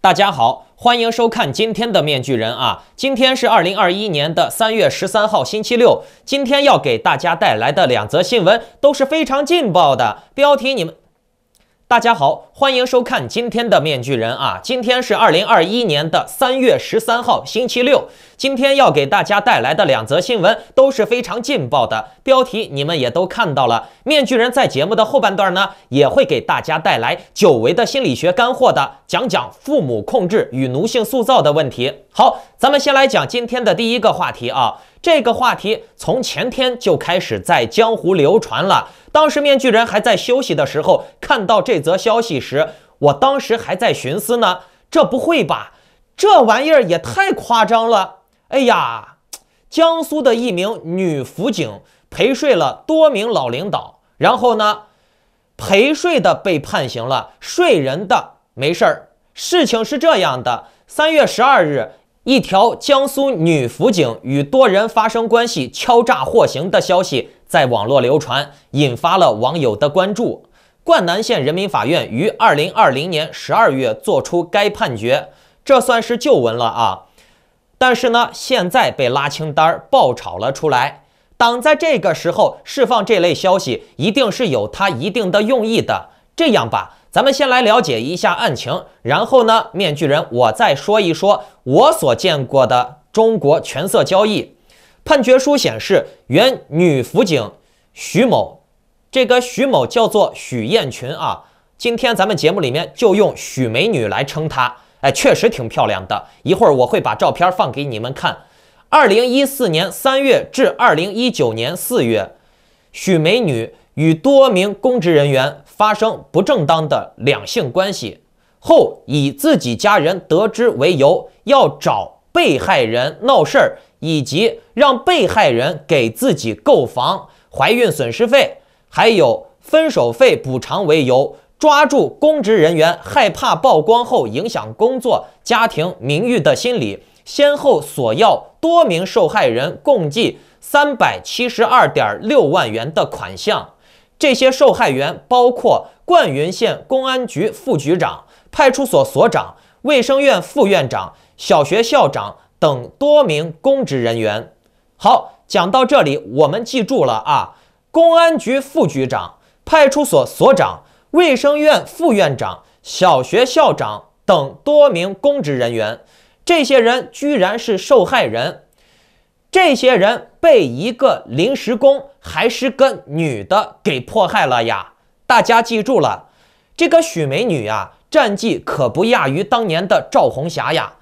大家好，欢迎收看今天的面具人啊！今天是2021年的3月13号，星期六。今天要给大家带来的两则新闻都是非常劲爆的，标题你们。大家好，欢迎收看今天的面具人啊！今天是2021年的3月13号，星期六。今天要给大家带来的两则新闻都是非常劲爆的，标题你们也都看到了。面具人在节目的后半段呢，也会给大家带来久违的心理学干货的，讲讲父母控制与奴性塑造的问题。好，咱们先来讲今天的第一个话题啊。这个话题从前天就开始在江湖流传了。当时面具人还在休息的时候，看到这则消息时，我当时还在寻思呢，这不会吧？这玩意儿也太夸张了！哎呀，江苏的一名女辅警陪睡了多名老领导，然后呢，陪睡的被判刑了，睡人的没事儿。事情是这样的，3月12日。一条江苏女辅警与多人发生关系敲诈获刑的消息在网络流传，引发了网友的关注。灌南县人民法院于2020年12月作出该判决，这算是旧闻了啊。但是呢，现在被拉清单爆炒了出来。党在这个时候释放这类消息，一定是有它一定的用意的。这样吧，咱们先来了解一下案情，然后呢，面具人我再说一说我所见过的中国权色交易。判决书显示，原女辅警徐某，这个徐某叫做许艳群啊，今天咱们节目里面就用许美女来称她，确实挺漂亮的，一会儿我会把照片放给你们看。2014年3月至2019年4月，许美女与多名公职人员发生不正当的两性关系后，以自己家人得知为由，要找被害人闹事儿，以及让被害人给自己购房、怀孕损失费，还有分手费补偿为由，抓住公职人员害怕曝光后影响工作、家庭名誉的心理，先后索要多名受害人共计372.6万元的款项。这些受害员包括灌云县公安局副局长、派出所所长、卫生院副院长、小学校长等多名公职人员。好，讲到这里，我们记住了啊，公安局副局长、派出所所长、卫生院副院长、小学校长等多名公职人员，这些人居然是受害人。这些人被一个临时工还是个女的给迫害了呀！大家记住了，这个许美女呀，战绩可不亚于当年的赵红霞呀。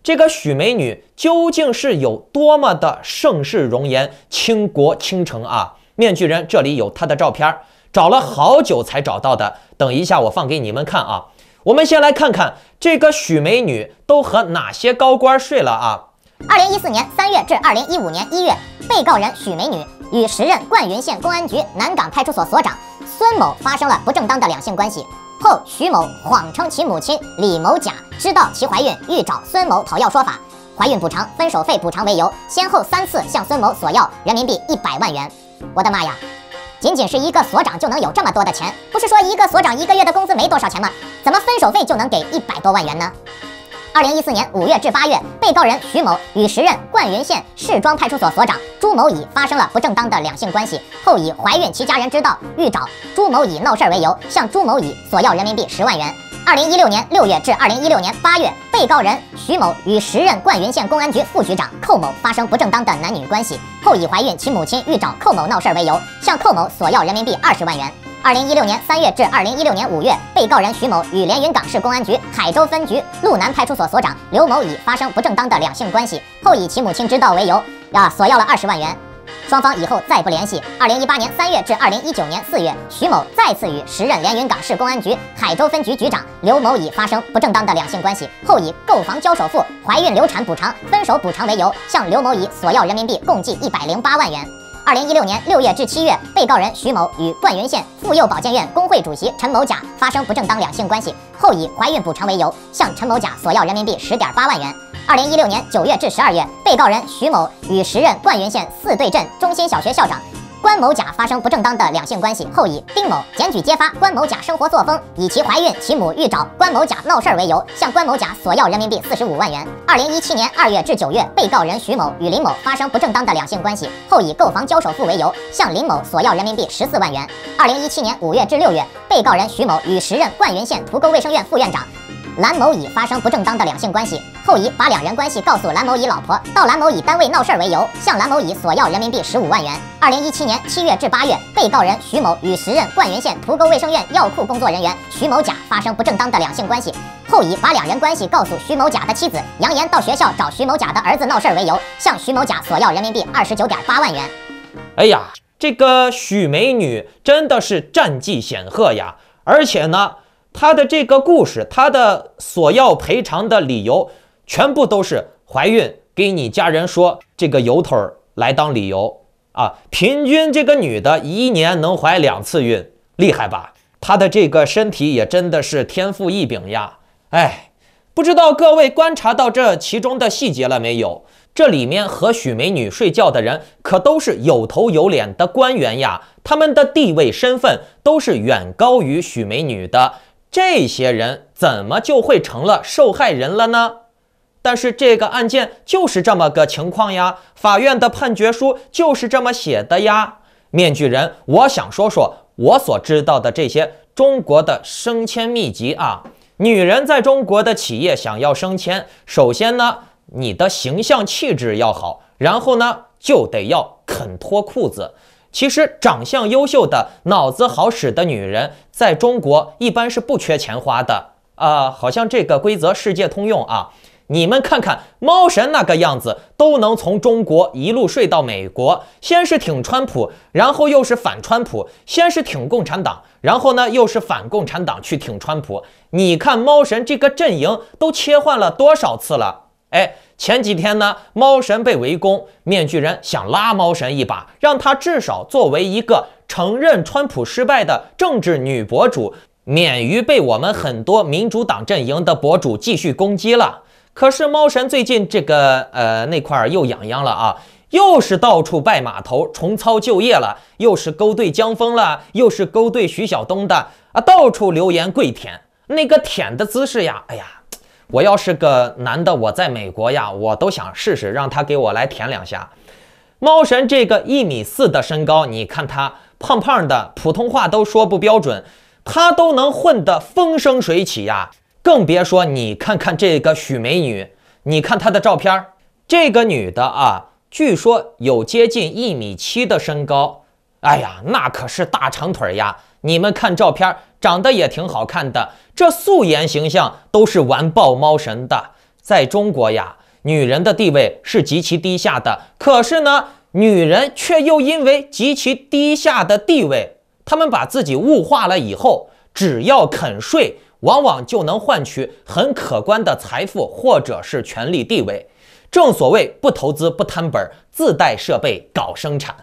这个许美女究竟是有多么的盛世容颜、倾国倾城啊？面具人这里有她的照片，找了好久才找到的，等一下我放给你们看啊。我们先来看看这个许美女都和哪些高官睡了啊？2014年3月至2015年1月，被告人许美女与时任灌云县公安局南岗派出所所长孙某发生了不正当的两性关系后，许某谎称其母亲李某甲知道其怀孕，欲找孙某讨要说法，怀孕补偿、分手费补偿为由，先后3次向孙某索要人民币100万元。我的妈呀！仅仅是一个所长就能有这么多的钱？不是说一个所长一个月的工资没多少钱吗？怎么分手费就能给100多万元呢？2014年5月至8月，被告人徐某与时任灌云县市庄派出所所长朱某乙发生了不正当的两性关系后，以怀孕其家人知道，欲找朱某乙闹事为由，向朱某乙索要人民币10万元。2016年6月至2016年8月，被告人徐某与时任灌云县公安局副局长寇某发生不正当的男女关系后，以怀孕其母亲欲找寇某闹事为由，向寇某索要人民币20万元。2016年3月至2016年5月，被告人徐某与连云港市公安局海州分局路南派出所所长刘某乙发生不正当的两性关系后，以其母亲知道为由，索要了20万元。双方以后再不联系。2018年3月至2019年4月，徐某再次与时任连云港市公安局海州分局局长刘某乙发生不正当的两性关系后，以购房交首付、怀孕流产补偿、分手补偿为由，向刘某乙索要人民币共计108万元。2016年6月至7月，被告人徐某与灌云县妇幼保健院工会主席陈某甲发生不正当两性关系后，以怀孕补偿为由，向陈某甲索要人民币10.8万元。2016年9月至12月，被告人徐某与时任灌云县4对镇中心小学校长关某甲发生不正当的两性关系后，以丁某检举揭发关某甲生活作风，以其怀孕、其母欲找关某甲闹事儿为由，向关某甲索要人民币45万元。2017年2月至9月，被告人徐某与林某发生不正当的两性关系后，以购房交首付为由，向林某索要人民币14万元。2017年5月至6月，被告人徐某与时任灌云县涂沟卫生院副院长蓝某乙发生不正当的两性关系后，乙把两人关系告诉蓝某乙老婆，到蓝某乙单位闹事儿为由，向蓝某乙索要人民币15万元。2017年7月至8月，被告人徐某与时任灌云县涂沟卫生院药库工作人员徐某甲发生不正当的两性关系后，乙把两人关系告诉徐某甲的妻子，扬言到学校找徐某甲的儿子闹事儿为由，向徐某甲索要人民币29.8万元。哎呀，这个许美女真的是战绩显赫呀！而且呢，她的这个故事，她的索要赔偿的理由，全部都是怀孕，给你家人说这个由头来当理由啊。平均这个女的1年能怀2次孕，厉害吧？她的这个身体也真的是天赋异禀呀！哎，不知道各位观察到这其中的细节了没有？这里面和许美女睡觉的人可都是有头有脸的官员呀，他们的地位身份都是远高于许美女的。这些人怎么就会成了受害人了呢？但是这个案件就是这么个情况呀，法院的判决书就是这么写的呀。面具人，我想说说我所知道的这些中国的升迁秘籍啊。女人在中国的企业想要升迁，首先呢，你的形象气质要好，然后呢，就得要肯脱裤子。其实长相优秀的、脑子好使的女人，在中国一般是不缺钱花的好像这个规则世界通用啊。你们看看猫神那个样子，都能从中国一路睡到美国，先是挺川普，然后又是反川普，先是挺共产党，然后呢又是反共产党去挺川普。你看猫神这个阵营都切换了多少次了？哎，前几天呢，猫神被围攻，面具人想拉猫神一把，让他至少作为一个承认川普失败的政治女博主，免于被我们很多民主党阵营的博主继续攻击了。可是猫神最近这个那块又痒痒了啊，又是到处拜码头重操旧业了，又是勾兑江峰了，又是勾兑徐晓东的到处留言跪舔，那个舔的姿势呀，哎呀，我要是个男的，我在美国呀，我都想试试让他给我来舔两下。猫神这个1.4米的身高，你看他胖胖的，普通话都说不标准，他都能混得风生水起呀。更别说你看看这个许美女，你看她的照片，这个女的啊，据说有接近1.7米的身高，哎呀，那可是大长腿呀。你们看照片，长得也挺好看的，这素颜形象都是完爆猫神的。在中国呀，女人的地位是极其低下的，可是呢，女人却又因为极其低下的地位，她们把自己物化了以后，只要肯睡，往往就能换取很可观的财富或者是权力地位。正所谓不投资不摊本，自带设备搞生产。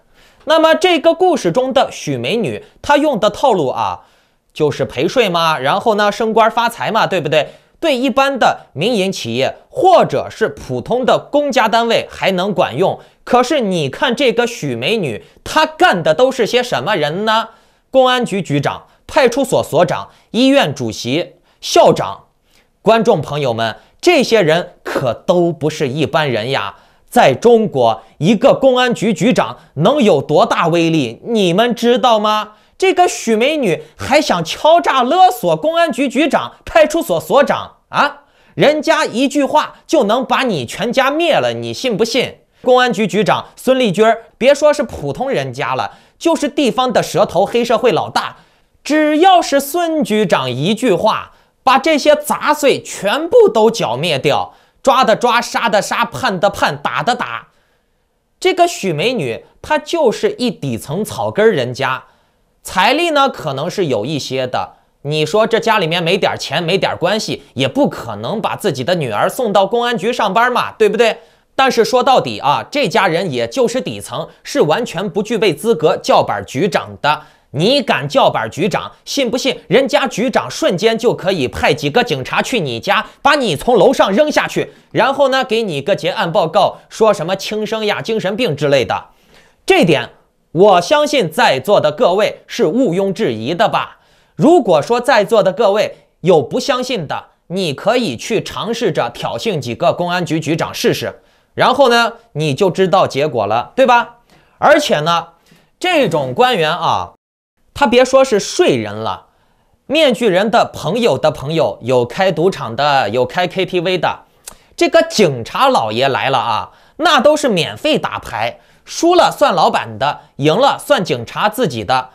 那么这个故事中的许美女，她用的套路啊，就是陪睡嘛，然后呢升官发财嘛，对不对？对一般的民营企业或者是普通的公家单位还能管用。可是你看这个许美女，她干的都是些什么人呢？公安局局长、派出所所长、医院主席、校长。观众朋友们，这些人可都不是一般人呀。在中国，一个公安局局长能有多大威力，你们知道吗？这个许美女还想敲诈勒索公安局局长、派出所所长啊！人家一句话就能把你全家灭了，你信不信？公安局局长孙立军，别说是普通人家了，就是地方的蛇头黑社会老大，只要是孙局长一句话，把这些杂碎全部都剿灭掉，抓的抓，杀的杀，判的判，打的打。这个许美女她就是一底层草根人家，财力呢可能是有一些的，你说这家里面没点钱没点关系，也不可能把自己的女儿送到公安局上班嘛，对不对？但是说到底啊，这家人也就是底层，是完全不具备资格叫板局长的。你敢叫板局长，信不信人家局长瞬间就可以派几个警察去你家，把你从楼上扔下去，然后呢给你个结案报告，说什么轻生呀、精神病之类的。这点我相信在座的各位是毋庸置疑的吧？如果说在座的各位有不相信的，你可以去尝试着挑衅几个公安局局长试试，然后呢，你就知道结果了，对吧？而且呢，这种官员啊，他别说是税人了，面具人的朋友的朋友，有开赌场的，有开 KTV 的，这个警察老爷来了啊，那都是免费打牌，输了算老板的，赢了算警察自己的。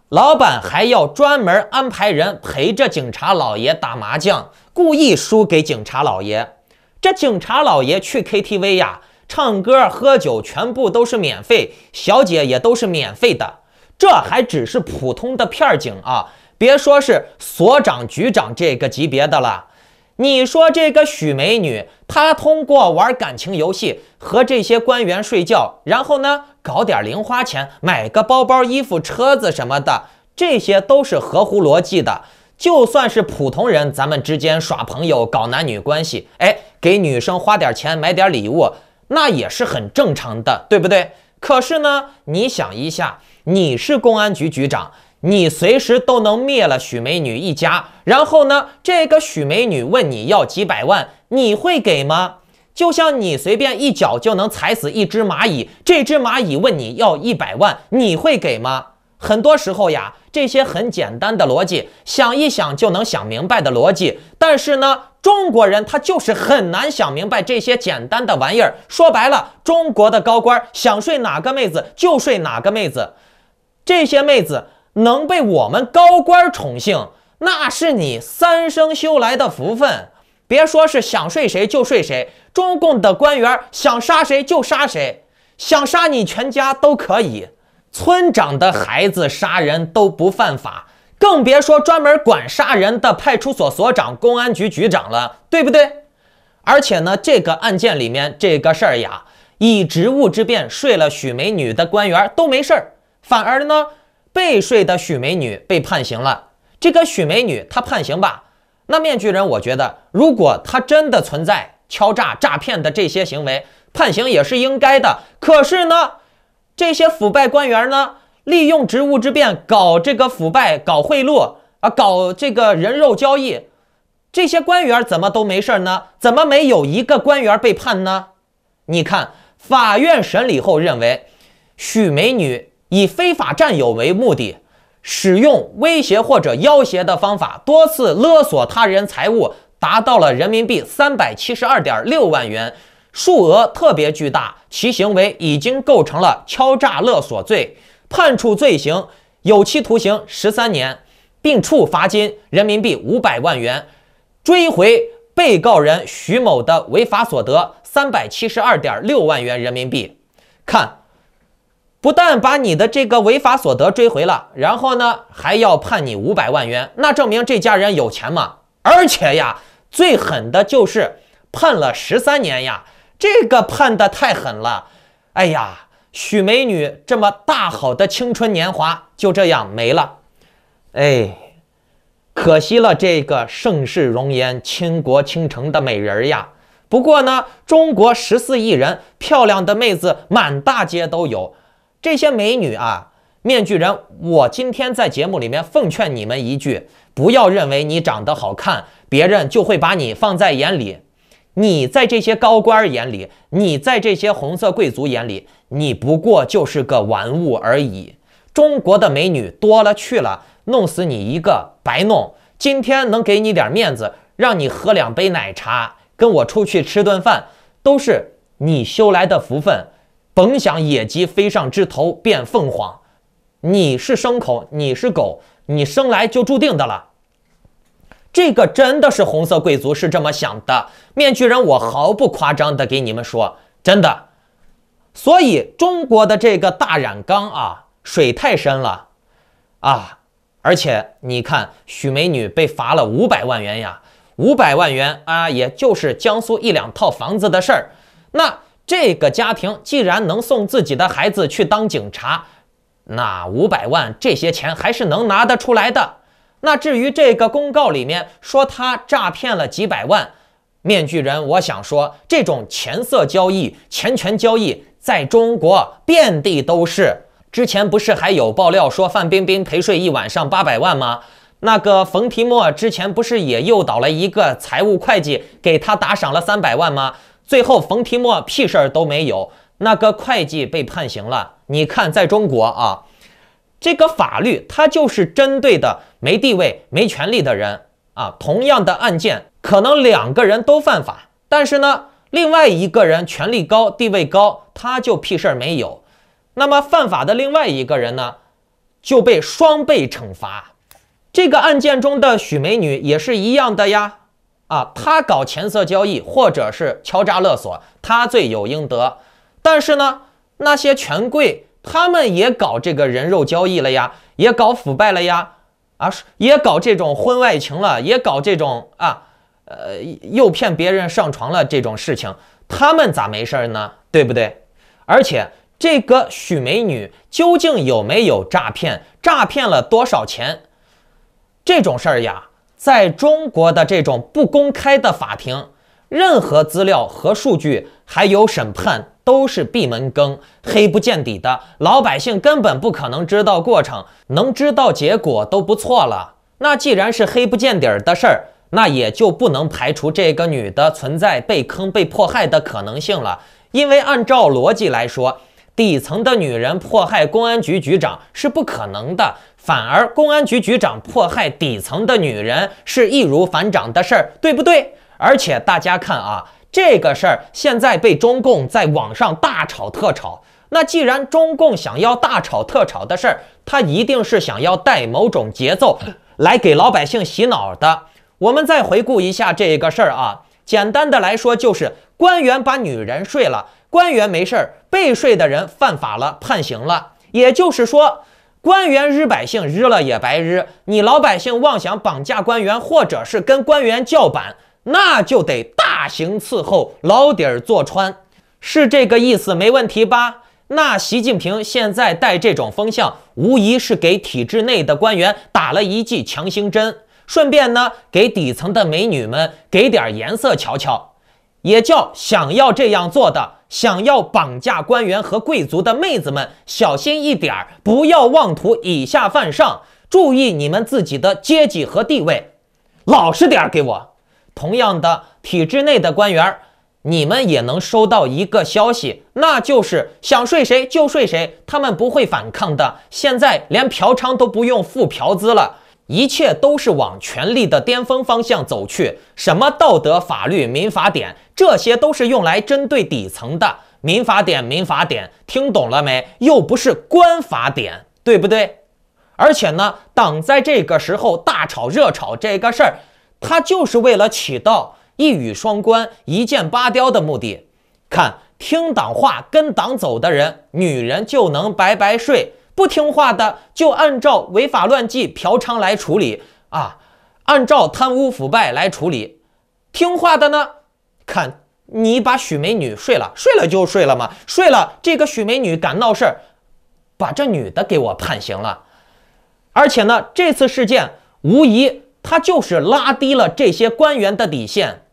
老板还要专门安排人陪着警察老爷打麻将，故意输给警察老爷。这警察老爷去 KTV 呀，唱歌喝酒全部都是免费，小姐也都是免费的。这还只是普通的片警啊，别说是所长局长这个级别的了。你说这个许美女，她通过玩感情游戏和这些官员睡觉，然后呢搞点零花钱，买个包包、衣服、车子什么的，这些都是合乎逻辑的。就算是普通人，咱们之间耍朋友、搞男女关系，给女生花点钱、买点礼物，那也是很正常的，对不对？可是呢，你想一下，你是公安局局长，你随时都能灭了许美女一家，然后呢，这个许美女问你要几百万，你会给吗？就像你随便一脚就能踩死一只蚂蚁，这只蚂蚁问你要100万，你会给吗？很多时候呀，这些很简单的逻辑，想一想就能想明白的逻辑，但是呢，中国人他就是很难想明白这些简单的玩意儿。说白了，中国的高官想睡哪个妹子就睡哪个妹子，这些妹子能被我们高官宠幸，那是你三生修来的福分。别说是想睡谁就睡谁，中共的官员想杀谁就杀谁，想杀你全家都可以。村长的孩子杀人都不犯法，更别说专门管杀人的派出所所长、公安局局长了，对不对？而且呢，这个案件里面这个事儿呀，以职务之便睡了许美女的官员都没事儿，反而呢，被睡的许美女被判刑了。这个许美女她判刑吧，那面具人我觉得，如果她真的存在敲诈、诈骗的这些行为，判刑也是应该的。可是呢，这些腐败官员呢，利用职务之便搞这个腐败、搞贿赂啊，搞这个人肉交易，这些官员怎么都没事呢？怎么没有一个官员被判呢？你看，法院审理后认为，许美女以非法占有为目的，使用威胁或者要挟的方法，多次勒索他人财物，达到了人民币372.6万元。数额特别巨大，其行为已经构成了敲诈勒索罪，判处罪行有期徒刑13年，并处罚金人民币500万元，追回被告人徐某的违法所得372.6万元人民币。看，不但把你的这个违法所得追回了，然后呢，还要判你500万元，那证明这家人有钱嘛。而且呀，最狠的就是判了13年呀。这个判的太狠了，哎呀，许美女这么大好的青春年华就这样没了，可惜了这个盛世容颜、倾国倾城的美人呀。不过呢，中国14亿人，漂亮的妹子满大街都有，这些美女啊，面具人，我今天在节目里面奉劝你们一句，不要认为你长得好看，别人就会把你放在眼里。你在这些高官眼里，你在这些红色贵族眼里，你不过就是个玩物而已。中国的美女多了去了，弄死你一个白弄。今天能给你点面子，让你喝2杯奶茶，跟我出去吃顿饭，都是你修来的福分。甭想野鸡飞上枝头变凤凰，你是牲口，你是狗，你生来就注定的了。这个真的是红色贵族是这么想的，面具人我毫不夸张的给你们说，真的。所以中国的这个大染缸啊，水太深了啊！而且你看，许美女被罚了500万元呀，500万元啊，也就是江苏1、2套房子的事儿。那这个家庭既然能送自己的孩子去当警察，那500万这些钱还是能拿得出来的。那至于这个公告里面说他诈骗了几百万，面具人我想说，这种钱色交易、钱权交易在中国遍地都是，之前不是还有爆料说范冰冰陪睡1晚上800万吗？那个冯提莫之前不是也诱导了一个财务会计给他打赏了300万吗？最后冯提莫屁事儿都没有，那个会计被判刑了。你看在中国啊，这个法律它就是针对的没地位没权利的人啊。同样的案件可能2个人都犯法，但是呢另外一个人权力高地位高，他就屁事儿没有，那么犯法的另外一个人呢就被双倍惩罚。这个案件中的许美女也是一样的呀，她搞钱色交易或者是敲诈勒索，她罪有应得。但是呢，那些权贵他们也搞这个人肉交易了呀，也搞腐败了呀，也搞这种婚外情了，也搞这种诱骗别人上床了这种事情，他们咋没事呢？对不对？而且这个许美女究竟有没有诈骗？诈骗了多少钱？这种事儿呀，在中国的这种不公开的法庭，任何资料和数据还有审判都是闭门羹，黑不见底的，老百姓根本不可能知道过程，能知道结果都不错了。那既然是黑不见底的事儿，那也就不能排除这个女的存在被坑被迫害的可能性了。因为按照逻辑来说，底层的女人迫害公安局局长是不可能的，反而公安局局长迫害底层的女人是易如反掌的事儿，对不对？而且大家看啊，这个事儿现在被中共在网上大吵特吵。那既然中共想要大吵特吵的事儿，他一定是想要带某种节奏来给老百姓洗脑的。我们再回顾一下这个事儿啊，简单的来说就是官员把女人睡了，官员没事儿，被睡的人犯法了，判刑了。也就是说，官员日百姓日了也白日，你老百姓妄想绑架官员或者是跟官员叫板，那就得大刑伺候，牢底儿坐穿，是这个意思，没问题吧？那习近平现在带这种风向，无疑是给体制内的官员打了一剂强心针，顺便呢给底层的美女们给点颜色瞧瞧，也叫想要这样做的，想要绑架官员和贵族的妹子们小心一点，不要妄图以下犯上，注意你们自己的阶级和地位，老实点给我。同样的，体制内的官员，你们也能收到一个消息，那就是想睡谁就睡谁，他们不会反抗的。现在连嫖娼都不用付嫖资了，一切都是往权力的巅峰方向走去。什么道德、法律、民法典，这些都是用来针对底层的。民法典，民法典，听懂了没？又不是官法典，对不对？而且呢，党在这个时候大吵热吵这个事儿，它就是为了起到一语双关、一箭八雕的目的。看，听党话、跟党走的人，女人就能白白睡；不听话的，就按照违法乱纪、嫖娼来处理按照贪污腐败来处理。听话的呢，看你把许美女睡了，睡了就睡了嘛，睡了这个许美女敢闹事儿，把这女的给我判刑了。而且呢，这次事件无疑他就是拉低了这些官员的底线，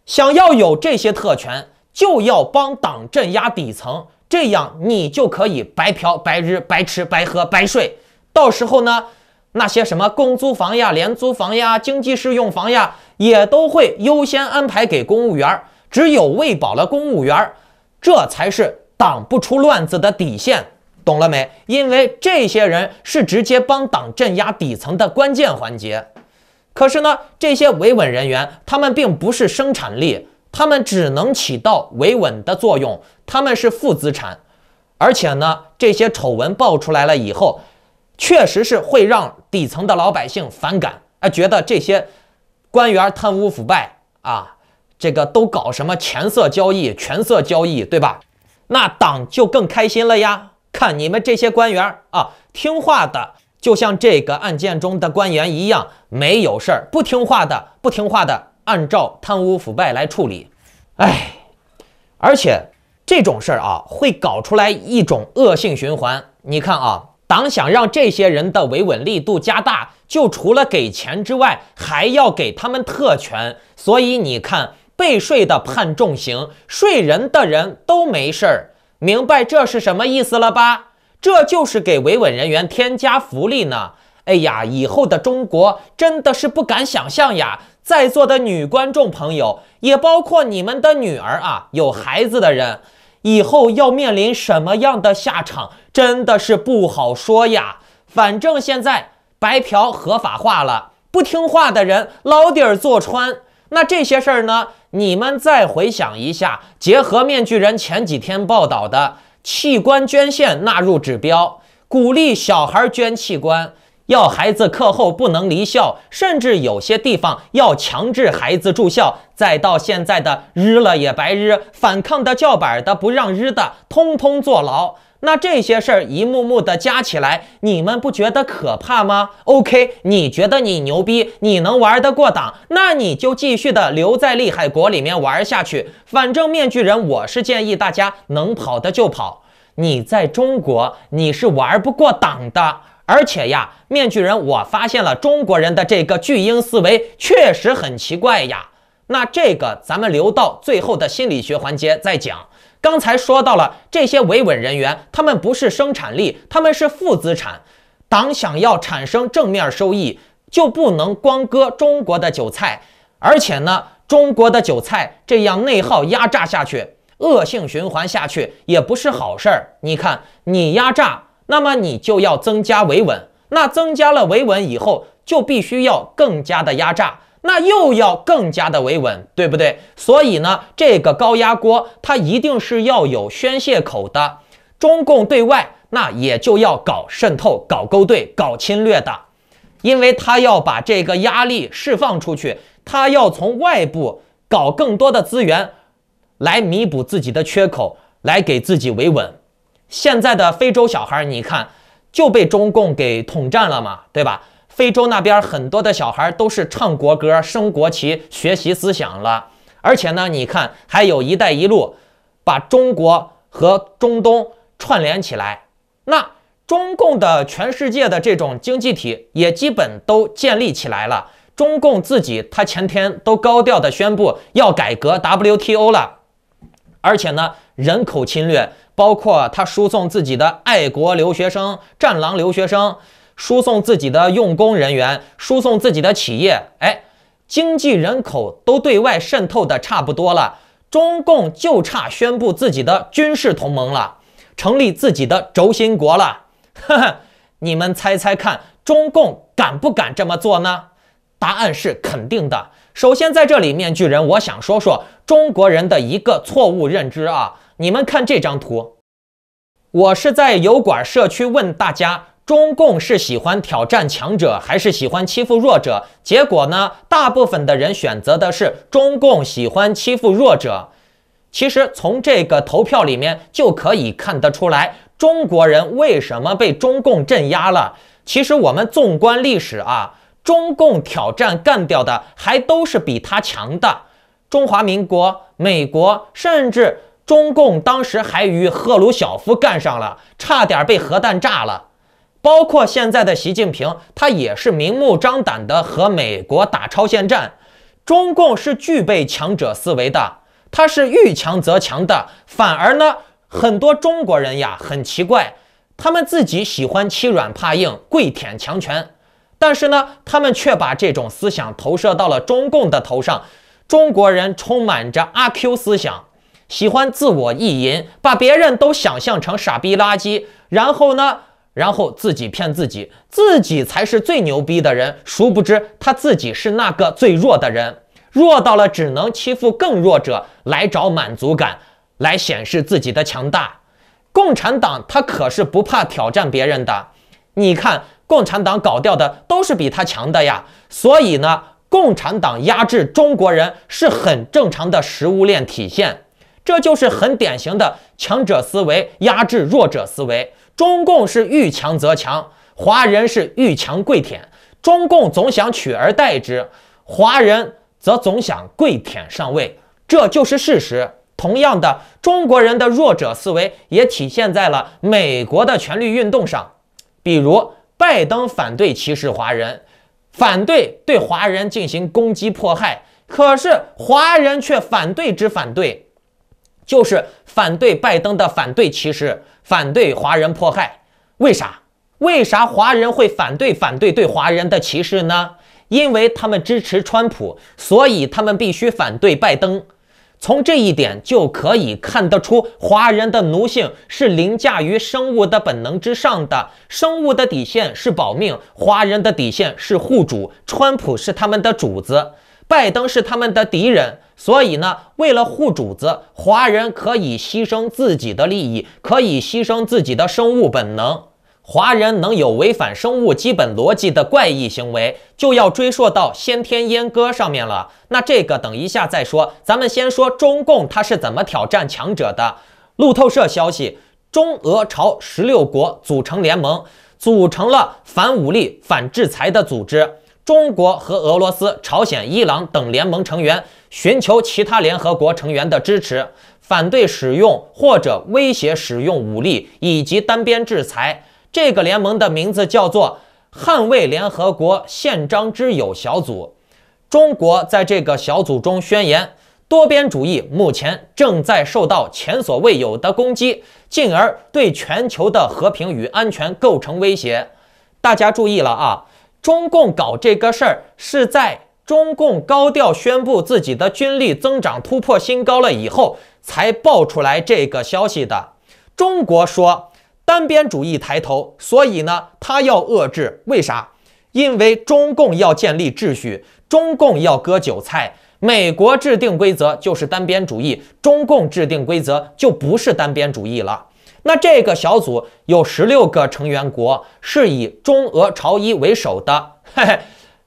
想要有这些特权，就要帮党镇压底层，这样你就可以白嫖白日白吃白喝白睡。到时候呢，那些什么公租房呀、廉租房呀、经济适用房呀，也都会优先安排给公务员。只有喂饱了公务员，这才是党不出乱子的底线。懂了没？因为这些人是直接帮党镇压底层的关键环节。可是呢，这些维稳人员，他们并不是生产力，他们只能起到维稳的作用，他们是负资产。而且呢，这些丑闻爆出来了以后，确实是会让底层的老百姓反感，觉得这些官员贪污腐败这个都搞什么钱色交易、权色交易，对吧？那党就更开心了呀。看你们这些官员听话的，就像这个案件中的官员一样，没有事儿；不听话的，按照贪污腐败来处理。而且这种事儿会搞出来一种恶性循环。你看党想让这些人的维稳力度加大，就除了给钱之外，还要给他们特权。所以你看，被睡的判重刑，睡人的人都没事儿。明白这是什么意思了吧？这就是给维稳人员添加福利呢。哎呀，以后的中国真的是不敢想象呀！在座的女观众朋友，也包括你们的女儿啊，有孩子的人，以后要面临什么样的下场，真的是不好说呀。反正现在白嫖合法化了，不听话的人牢底儿坐穿。那这些事儿呢，你们再回想一下，结合面具人前几天报道的器官捐献纳入指标，鼓励小孩捐器官，要孩子课后不能离校，甚至有些地方要强制孩子住校，再到现在的日了也白日，反抗的叫板的不让日的，通通坐牢。那这些事儿一幕幕的加起来，你们不觉得可怕吗 ？OK， 你觉得你牛逼，你能玩得过党，那你就继续的留在厉害国里面玩下去。反正面具人，我是建议大家能跑的就跑。你在中国，你是玩不过党的。而且呀，面具人，我发现了中国人的这个巨婴思维确实很奇怪呀。那这个咱们留到最后的心理学环节再讲。刚才说到了这些维稳人员，他们不是生产力，他们是负资产。党想要产生正面收益，就不能光割中国的韭菜。而且呢，中国的韭菜这样内耗压榨下去，恶性循环下去也不是好事儿。你看，你压榨，那么你就要增加维稳，那增加了维稳以后，就必须要更加的压榨，那又要更加的维稳，对不对？所以呢，这个高压锅它一定是要有宣泄口的。中共对外那也就要搞渗透、搞勾兑、搞侵略的，因为他要把这个压力释放出去，他要从外部搞更多的资源来弥补自己的缺口，来给自己维稳。现在的非洲小孩，你看就被中共给统战了嘛，对吧？非洲那边很多的小孩都是唱国歌、升国旗、学习思想了。而且呢，你看还有一带一路，把中国和中东串联起来。那中共的全世界的这种经济体也基本都建立起来了。中共自己他前天都高调的宣布要改革 WTO 了。而且呢，人口侵略，包括他输送自己的爱国留学生、战狼留学生，输送自己的用工人员，输送自己的企业，经济人口都对外渗透的差不多了，中共就差宣布自己的军事同盟了，成立自己的轴心国了。呵呵，你们猜猜看，中共敢不敢这么做呢？答案是肯定的。首先在这里，面具人，我想说说中国人的一个错误认知啊。你们看这张图，我是在油管社区问大家，中共是喜欢挑战强者还是喜欢欺负弱者？结果呢，大部分的人选择的是中共喜欢欺负弱者。其实从这个投票里面就可以看得出来，中国人为什么被中共镇压了。其实我们纵观历史啊，中共挑战干掉的还都是比他强的。中华民国、美国，甚至中共当时还与赫鲁晓夫干上了，差点被核弹炸了。包括现在的习近平，他也是明目张胆的和美国打超限战。中共是具备强者思维的，他是遇强则强的。反而呢，很多中国人呀很奇怪，他们自己喜欢欺软怕硬、跪舔强权，但是呢，他们却把这种思想投射到了中共的头上。中国人充满着阿 Q 思想，喜欢自我意淫，把别人都想象成傻逼垃圾，然后自己骗自己，自己才是最牛逼的人，殊不知他自己是那个最弱的人，弱到了只能欺负更弱者来找满足感，来显示自己的强大。共产党他可是不怕挑战别人的，你看共产党搞掉的都是比他强的呀。所以呢，共产党压制中国人是很正常的食物链体现，这就是很典型的强者思维压制弱者思维。中共是遇强则强，华人是遇强跪舔，中共总想取而代之，华人则总想跪舔上位，这就是事实。同样的，中国人的弱者思维也体现在了美国的权力运动上，比如拜登反对歧视华人，反对对华人进行攻击迫害，可是华人却反对之反对，就是反对拜登的反对歧视，反对华人迫害。为啥？为啥华人会反对对华人的歧视呢？因为他们支持川普，所以他们必须反对拜登。从这一点就可以看得出，华人的奴性是凌驾于生物的本能之上的。生物的底线是保命，华人的底线是护主。川普是他们的主子，拜登是他们的敌人。所以呢，为了护主子，华人可以牺牲自己的利益，可以牺牲自己的生物本能。华人能有违反生物基本逻辑的怪异行为，就要追溯到先天阉割上面了。那这个等一下再说，咱们先说中共它是怎么挑战强者的。路透社消息，中俄朝16国组成联盟，组成了反武力、反制裁的组织。中国和俄罗斯、朝鲜、伊朗等联盟成员寻求其他联合国成员的支持，反对使用或者威胁使用武力以及单边制裁。这个联盟的名字叫做捍卫联合国宪章之友小组。中国在这个小组中宣言，多边主义目前正在受到前所未有的攻击，进而对全球的和平与安全构成威胁。大家注意了啊，中共搞这个事儿是在中共高调宣布自己的军力增长突破新高了以后才爆出来这个消息的。中国说单边主义抬头，所以呢，他要遏制。为啥？因为中共要建立秩序，中共要割韭菜。美国制定规则就是单边主义，中共制定规则就不是单边主义了。那这个小组有16个成员国，是以中俄朝伊为首的，嘿嘿，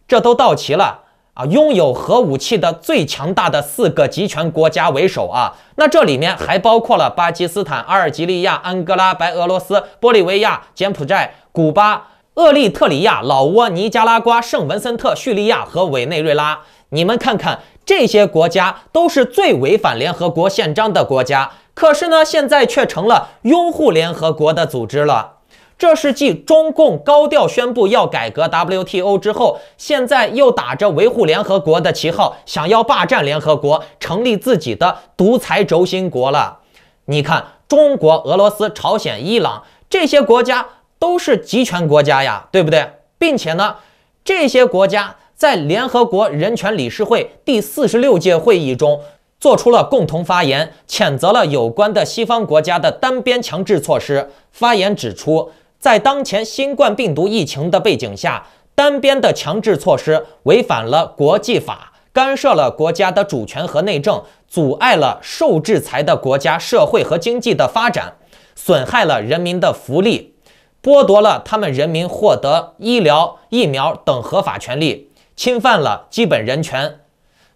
这都到齐了。拥有核武器的最强大的4个集权国家为首啊，那这里面还包括了巴基斯坦、阿尔及利亚、安哥拉、白俄罗斯、玻利维亚、柬埔寨、古巴、厄立特里亚、老挝、尼加拉瓜、圣文森特、叙利亚和委内瑞拉。你们看看，这些国家都是最违反联合国宪章的国家，可是呢，现在却成了拥护联合国的组织了。这是继中共高调宣布要改革 WTO 之后，现在又打着维护联合国的旗号，想要霸占联合国，成立自己的独裁轴心国了。你看，中国、俄罗斯、朝鲜、伊朗这些国家都是集权国家呀，对不对？并且呢，这些国家在联合国人权理事会第46届会议中做出了共同发言，谴责了有关的西方国家的单边强制措施。发言指出，在当前新冠病毒疫情的背景下，单边的强制措施违反了国际法，干涉了国家的主权和内政，阻碍了受制裁的国家社会和经济的发展，损害了人民的福利，剥夺了他们人民获得医疗、疫苗等合法权利，侵犯了基本人权。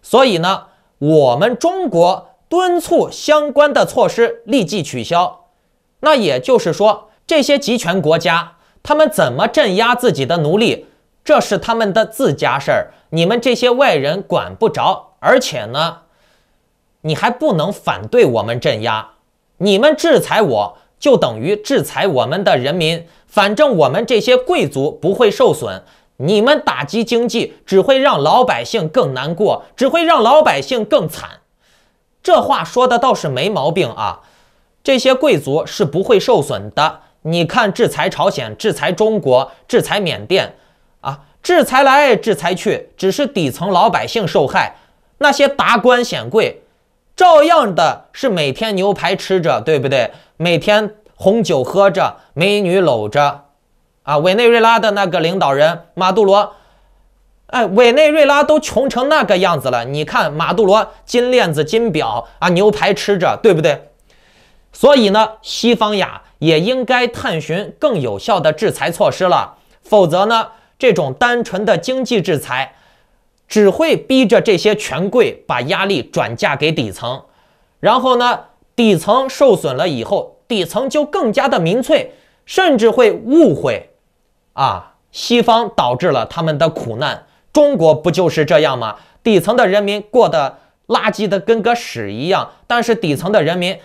所以呢，我们中国敦促相关的措施立即取消。那也就是说，这些集权国家他们怎么镇压自己的奴隶，这是他们的自家事儿，你们这些外人管不着。而且呢，你还不能反对我们镇压，你们制裁我就等于制裁我们的人民，反正我们这些贵族不会受损，你们打击经济只会让老百姓更难过，只会让老百姓更惨。这话说的倒是没毛病啊，这些贵族是不会受损的。你看，制裁朝鲜、制裁中国、制裁缅甸啊，制裁来制裁去，只是底层老百姓受害，那些达官显贵照样的是每天牛排吃着，对不对？每天红酒喝着，美女搂着啊。委内瑞拉的那个领导人马杜罗，委内瑞拉都穷成那个样子了，你看马杜罗金链子、金表啊，牛排吃着，对不对？所以呢，西方呀也应该探寻更有效的制裁措施了，否则呢，这种单纯的经济制裁只会逼着这些权贵把压力转嫁给底层，然后呢，底层受损了以后，底层就更加的民粹，甚至会误会啊，西方导致了他们的苦难。中国不就是这样吗？底层的人民过得垃圾的跟个屎一样，但是底层的人民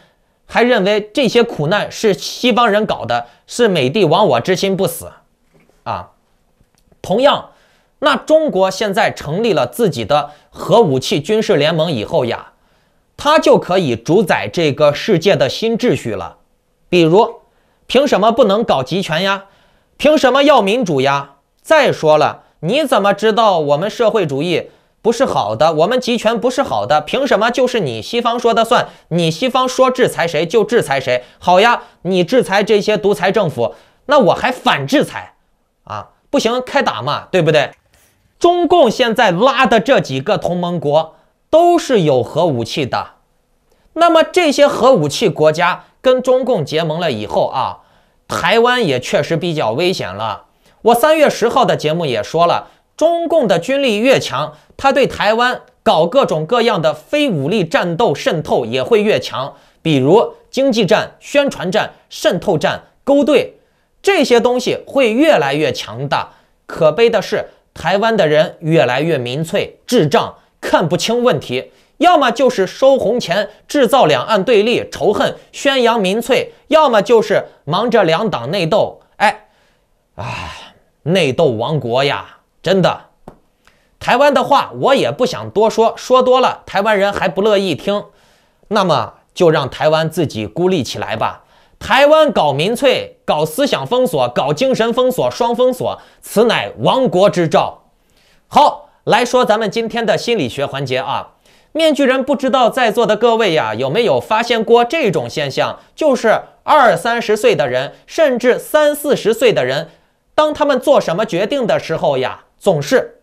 还认为这些苦难是西方人搞的，是美帝亡我之心不死啊。同样，那中国现在成立了自己的核武器军事联盟以后呀，它就可以主宰这个世界的新秩序了。比如凭什么不能搞集权呀？凭什么要民主呀？再说了，你怎么知道我们社会主义不是好的，我们集权不是好的？凭什么就是你西方说的算？你西方说制裁谁就制裁谁？好呀，你制裁这些独裁政府，那我还反制裁啊？不行，开打嘛，对不对？中共现在拉的这几个同盟国都是有核武器的，那么这些核武器国家跟中共结盟了以后啊，台湾也确实比较危险了。我3月10号的节目也说了，中共的军力越强，他对台湾搞各种各样的非武力战斗渗透也会越强，比如经济战、宣传战、渗透战、勾兑，这些东西会越来越强大。可悲的是，台湾的人越来越民粹、智障，看不清问题，要么就是收红钱，制造两岸对立、仇恨，宣扬民粹，要么就是忙着两党内斗。内斗亡国呀，真的。台湾的话我也不想多说，说多了台湾人还不乐意听，那么就让台湾自己孤立起来吧。台湾搞民粹，搞思想封锁，搞精神封锁，双封锁，此乃亡国之兆。好，来说咱们今天的心理学环节啊。面具人不知道在座的各位呀，有没有发现过这种现象，就是20-30岁的人，甚至30-40岁的人，当他们做什么决定的时候呀，总是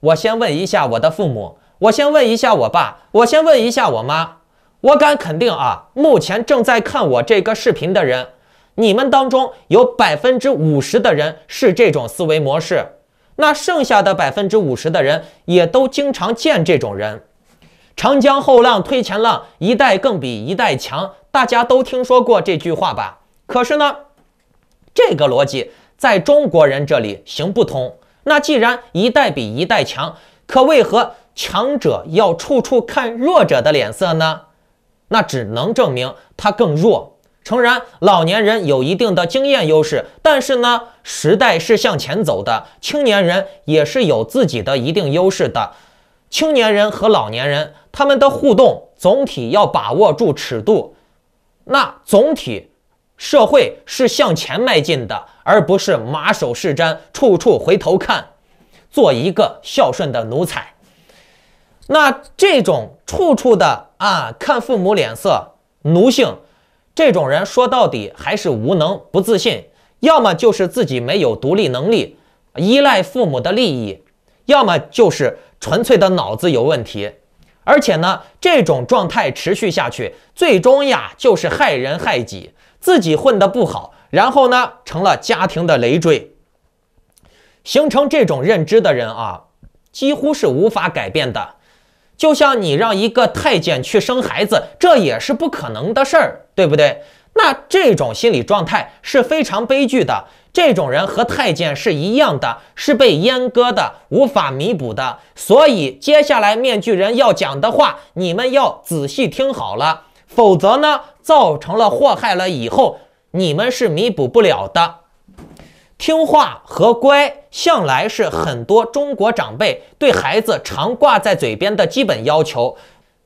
我先问一下我的父母，我先问一下我爸，我先问一下我妈。我敢肯定啊，目前正在看我这个视频的人，你们当中有50%的人是这种思维模式，那剩下的50%的人也都经常见这种人。长江后浪推前浪，一代更比一代强，大家都听说过这句话吧？可是呢，这个逻辑在中国人这里行不通。那既然一代比一代强，可为何强者要处处看弱者的脸色呢？那只能证明他更弱。诚然，老年人有一定的经验优势，但是呢，时代是向前走的，青年人也是有自己的一定优势的。青年人和老年人他们的互动总体要把握住尺度，那总体社会是向前迈进的，而不是马首是瞻，处处回头看，做一个孝顺的奴才。那这种处处的看父母脸色，奴性，这种人说到底还是无能不自信，要么就是自己没有独立能力，依赖父母的利益，要么就是纯粹的脑子有问题。而且呢，这种状态持续下去，最终呀就是害人害己，自己混得不好，然后呢成了家庭的累赘。形成这种认知的人啊，几乎是无法改变的。就像你让一个太监去生孩子，这也是不可能的事儿，对不对？那这种心理状态是非常悲剧的。这种人和太监是一样的，是被阉割的，无法弥补的。所以接下来面具人要讲的话，你们要仔细听好了，否则呢，造成了祸害了以后，你们是弥补不了的。听话和乖向来是很多中国长辈对孩子常挂在嘴边的基本要求，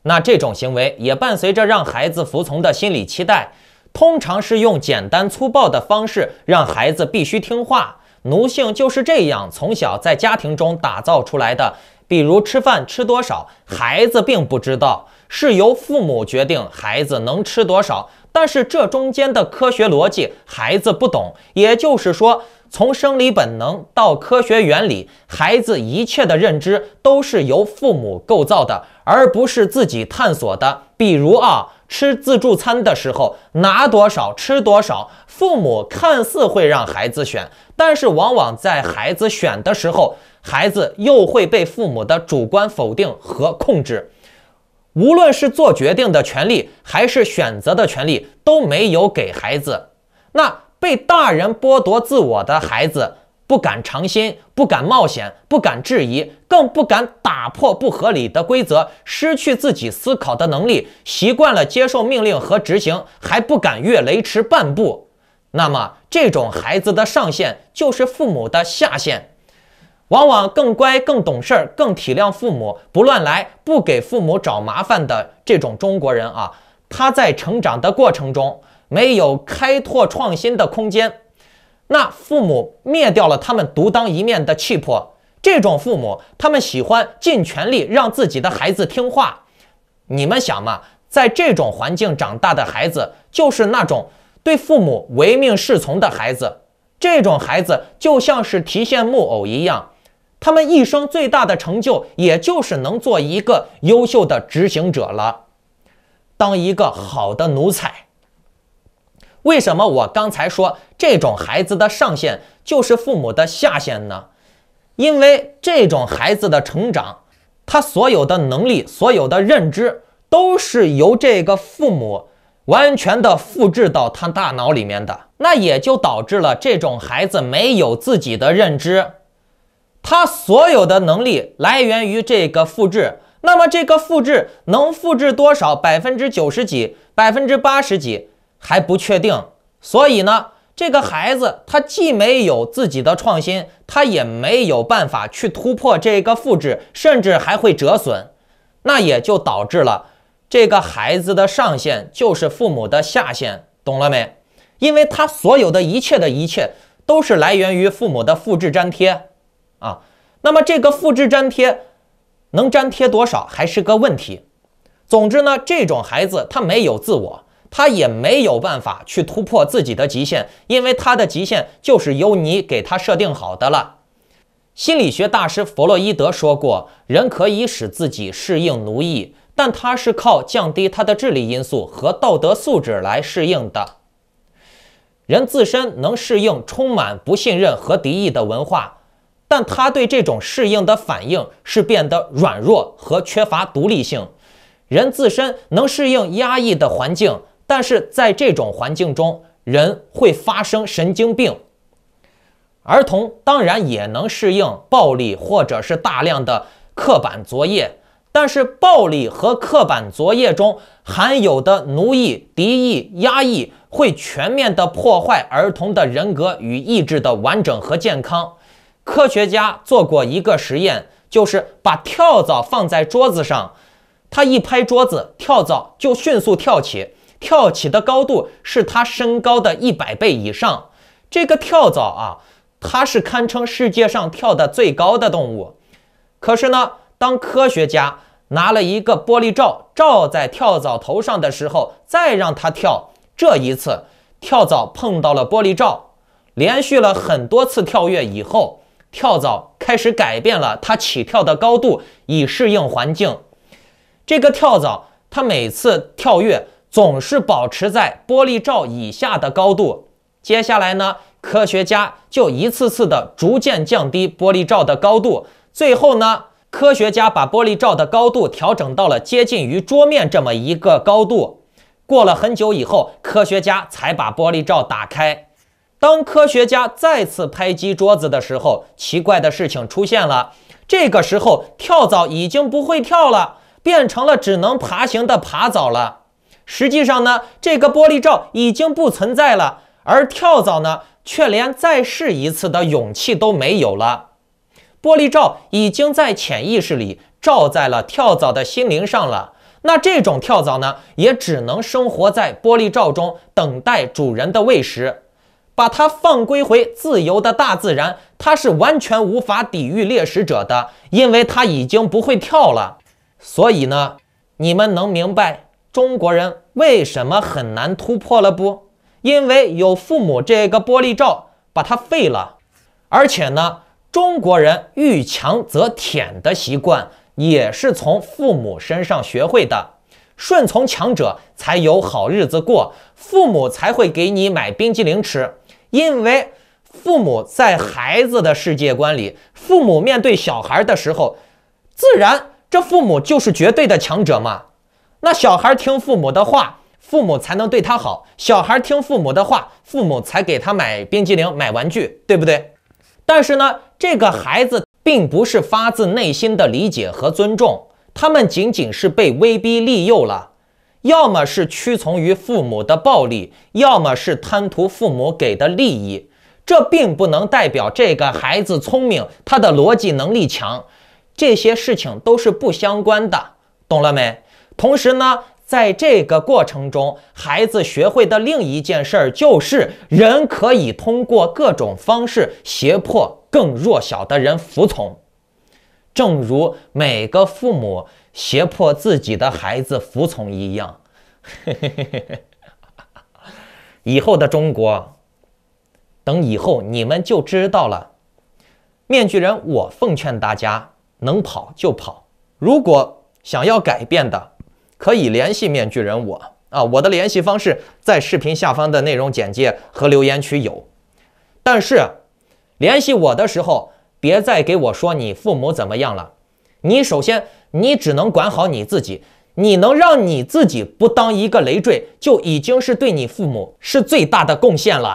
那这种行为也伴随着让孩子服从的心理期待，通常是用简单粗暴的方式让孩子必须听话。奴性就是这样从小在家庭中打造出来的。比如吃饭吃多少，孩子并不知道，是由父母决定孩子能吃多少，但是这中间的科学逻辑孩子不懂。也就是说，从生理本能到科学原理，孩子一切的认知都是由父母构造的，而不是自己探索的。比如吃自助餐的时候，拿多少吃多少，父母看似会让孩子选，但是往往在孩子选的时候，孩子又会被父母的主观否定和控制。无论是做决定的权利还是选择的权利都没有给孩子。那被大人剥夺自我的孩子，不敢尝新，不敢冒险，不敢质疑，更不敢打破不合理的规则，失去自己思考的能力，习惯了接受命令和执行，还不敢越雷池半步。那么这种孩子的上限就是父母的下限。往往更乖、更懂事、更体谅父母、不乱来、不给父母找麻烦的这种中国人他在成长的过程中没有开拓创新的空间。那父母灭掉了他们独当一面的气魄。这种父母，他们喜欢尽全力让自己的孩子听话。你们想嘛，在这种环境长大的孩子，就是那种对父母唯命是从的孩子。这种孩子就像是提线木偶一样，他们一生最大的成就，也就是能做一个优秀的执行者了，当一个好的奴才。为什么我刚才说这种孩子的上限就是父母的下限呢？因为这种孩子的成长，他所有的能力、所有的认知，都是由这个父母完全的复制到他大脑里面的。那也就导致了这种孩子没有自己的认知，他所有的能力来源于这个复制。那么这个复制能复制多少？90%几、80%几还不确定。所以呢，这个孩子他既没有自己的创新，他也没有办法去突破这个复制，甚至还会折损。那也就导致了这个孩子的上限就是父母的下限，懂了没？因为他所有的一切都是来源于父母的复制粘贴啊。那么这个复制粘贴能粘贴多少还是个问题。总之呢，这种孩子他没有自我，他也没有办法去突破自己的极限，因为他的极限就是由你给他设定好的了。心理学大师弗洛伊德说过，人可以使自己适应奴役，但他是靠降低他的智力因素和道德素质来适应的。人自身能适应充满不信任和敌意的文化，但他对这种适应的反应是变得软弱和缺乏独立性。人自身能适应压抑的环境，但是在这种环境中，人会发生神经病。儿童当然也能适应暴力或者是大量的刻板作业，但是暴力和刻板作业中含有的奴役、敌意、压抑会全面地破坏儿童的人格与意志的完整和健康。科学家做过一个实验，就是把跳蚤放在桌子上，他一拍桌子，跳蚤就迅速跳起，跳起的高度是他身高的100倍以上。这个跳蚤啊，它是堪称世界上跳得最高的动物。可是呢，当科学家拿了一个玻璃罩罩在跳蚤头上的时候，再让它跳，这一次跳蚤碰到了玻璃罩，连续了很多次跳跃以后，跳蚤开始改变了它起跳的高度，以适应环境。这个跳蚤它每次跳跃总是保持在玻璃罩以下的高度。接下来呢，科学家就一次次的逐渐降低玻璃罩的高度，最后呢，科学家把玻璃罩的高度调整到了接近于桌面这么一个高度。过了很久以后，科学家才把玻璃罩打开。当科学家再次拍击桌子的时候，奇怪的事情出现了。这个时候，跳蚤已经不会跳了，变成了只能爬行的爬蚤了。实际上呢，这个玻璃罩已经不存在了，而跳蚤呢，却连再试一次的勇气都没有了。玻璃罩已经在潜意识里罩在了跳蚤的心灵上了。那这种跳蚤呢，也只能生活在玻璃罩中，等待主人的喂食。把它放归回自由的大自然，它是完全无法抵御猎食者的，因为它已经不会跳了。所以呢，你们能明白中国人为什么很难突破了不？因为有父母这个玻璃罩把它废了。而且呢，中国人遇强则舔的习惯也是从父母身上学会的。顺从强者才有好日子过，父母才会给你买冰激凌吃。因为父母在孩子的世界观里，父母面对小孩的时候，自然这父母就是绝对的强者嘛。那小孩听父母的话，父母才能对他好；小孩听父母的话，父母才给他买冰激凌、买玩具，对不对？但是呢，这个孩子并不是发自内心的理解和尊重，他们仅仅是被威逼利诱了。要么是屈从于父母的暴力，要么是贪图父母给的利益。这并不能代表这个孩子聪明，他的逻辑能力强，这些事情都是不相关的，懂了没？同时呢，在这个过程中，孩子学会的另一件事儿就是人可以通过各种方式胁迫更弱小的人服从，正如每个父母胁迫自己的孩子服从一样。以后的中国，等以后你们就知道了。面具人，我奉劝大家能跑就跑，如果想要改变的，可以联系面具人我啊，我的联系方式在视频下方的内容简介和留言区有。但是联系我的时候，别再给我说你父母怎么样了。你首先，你只能管好你自己，你能让你自己不当一个累赘，就已经是对你父母是最大的贡献了。